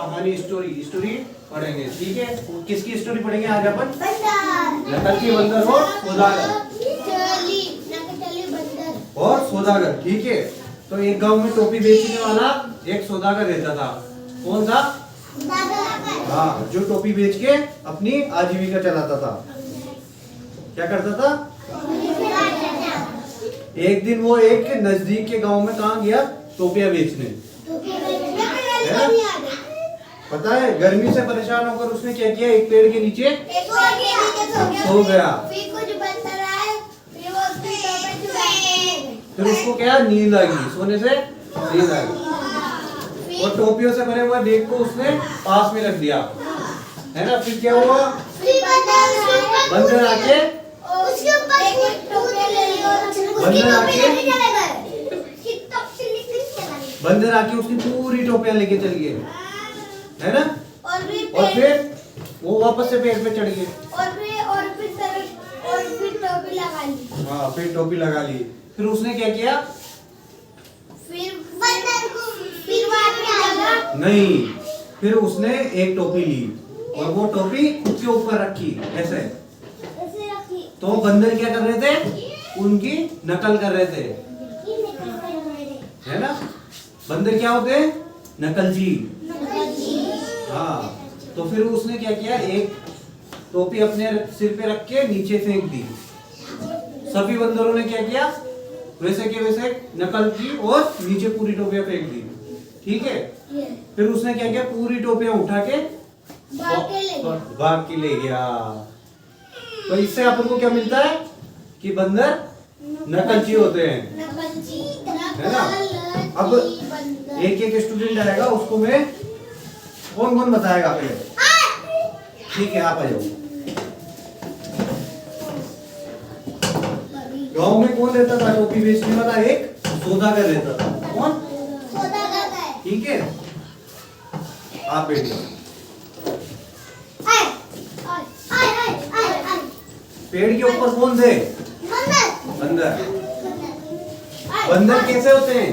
कहानी स्टोरी पढ़ेंगे। ठीक है, किसकी स्टोरी पढ़ेंगे आज अपन? नकलची बंदर और सौदागर। और सौदागर, ठीक है। तो एक गांव में टोपी बेचने वाला एक सौदागर रहता था। कौन था? हाँ, जो टोपी बेच के अपनी आजीविका चलाता था। क्या करता था? एक दिन वो एक नजदीक के गांव में कहाँ गया? टोपियां बेचने। पता है, गर्मी से परेशान होकर उसने क्या किया? एक पेड़ के नीचे सो गया। फिर उसको क्या नींद आ गई, सोने से नींद आ गई। और टोपियों से भरे हुए बैग को उसने पास में रख दिया, है ना। फिर क्या हुआ? बंदर आके उसकी पूरी टोपियां लेके चल गए, है ना। और फिर वो वापस से पेड़ पे चढ़ गए और फिर टोपी लगा ली। हाँ, फिर टोपी लगा ली। फिर उसने क्या किया? नहीं, फिर उसने एक टोपी ली और वो टोपी खुद के ऊपर रखी, ऐसे रखी। तो बंदर क्या कर रहे थे? उनकी नकल कर रहे थे, है ना। बंदर क्या होते हैं? नकलची। हाँ, तो फिर उसने क्या किया? एक टोपी अपने सिर पे रख के नीचे फेंक दी। सभी बंदरों ने क्या किया? वैसे के वैसे नकल की और नीचे पूरी टोपियां फेंक दी। ठीक है, फिर उसने क्या किया? पूरी टोपियां उठा के भाग के ले गया। तो इससे अपन को क्या मिलता है? कि बंदर नकलची होते हैं, है ना। अब एक एक स्टूडेंट आएगा, उसको मैं कौन कौन बताएगा पहले? ठीक है, आप आ जाओ। गांव में कौन रहता था? टोपी बेचने वाला एक सौदागर रहता था। कौन? सौदागर। ठीक है, आप बैठिए। पेड़ के ऊपर कौन थे? बंदर। बंदर कैसे होते हैं?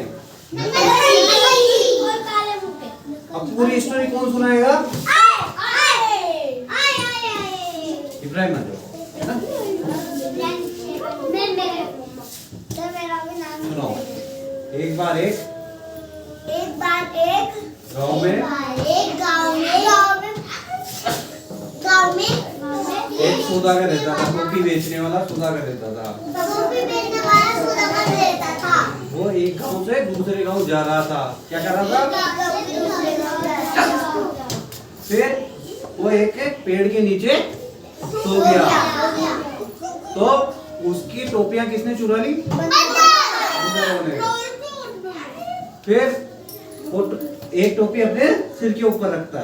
अब पूरी स्टोरी कौन सुनाएगा? इब्राहिम आ जाओ, है ना। सुनो। एक बार एक गांव में एक सौदागर रहता था। टोपी बेचने वाला सौदागर रहता था। वो एक गांव से दूसरे गांव जा रहा था। क्या कर रहा था? फिर वो एक पेड़ के नीचे सो गया। तो उसकी टोपियां किसने चुरा ली? बंदरों ने। फिर वो एक टोपी अपने सिर के ऊपर रखता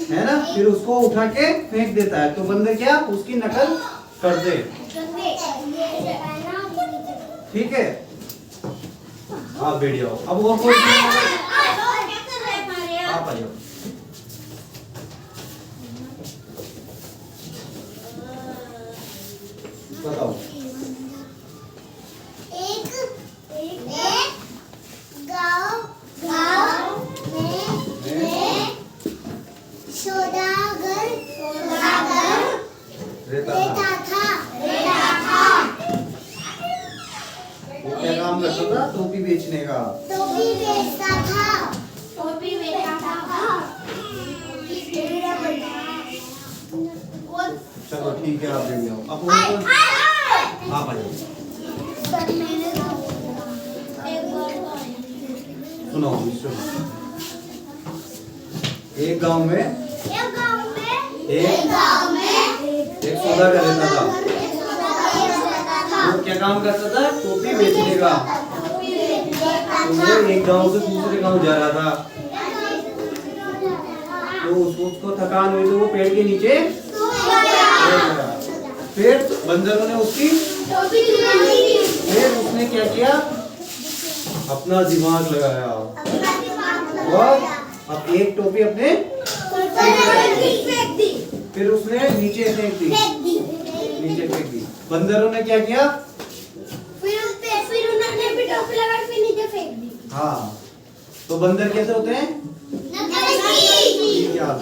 है ना। फिर उसको उठा के फेंक देता है। तो बंदर क्या? उसकी नकल करते। ठीक है, आप बैठ जाओ। अब और कोई आप आ जाओ। बताओ। रहता था। वो क्या काम करता था? टोपी बेचने का। टोपी बेचता था। चलो ठीक है, आप बैठ जाओ। अब आप आ जाओ। सुनो, एक गांव में एक सौदागर रहता था। वो क्या काम करता था? टोपी बेचने का। तो वो एक गांव से दूसरे गांव जा रहा था। तो उसको थकान हुई तो वो पेड़ के नीचे फिर बंदरों ने उसकी फिर उसने क्या किया? अपना दिमाग लगाया और अब एक टोपी अपने फिर उसने नीचे फेंक दी। नीचे फेंक दी। बंदरों ने क्या किया? फिर उन्होंने भी टोपी लगा के नीचे फेंक दी। हाँ, तो बंदर कैसे होते हैं?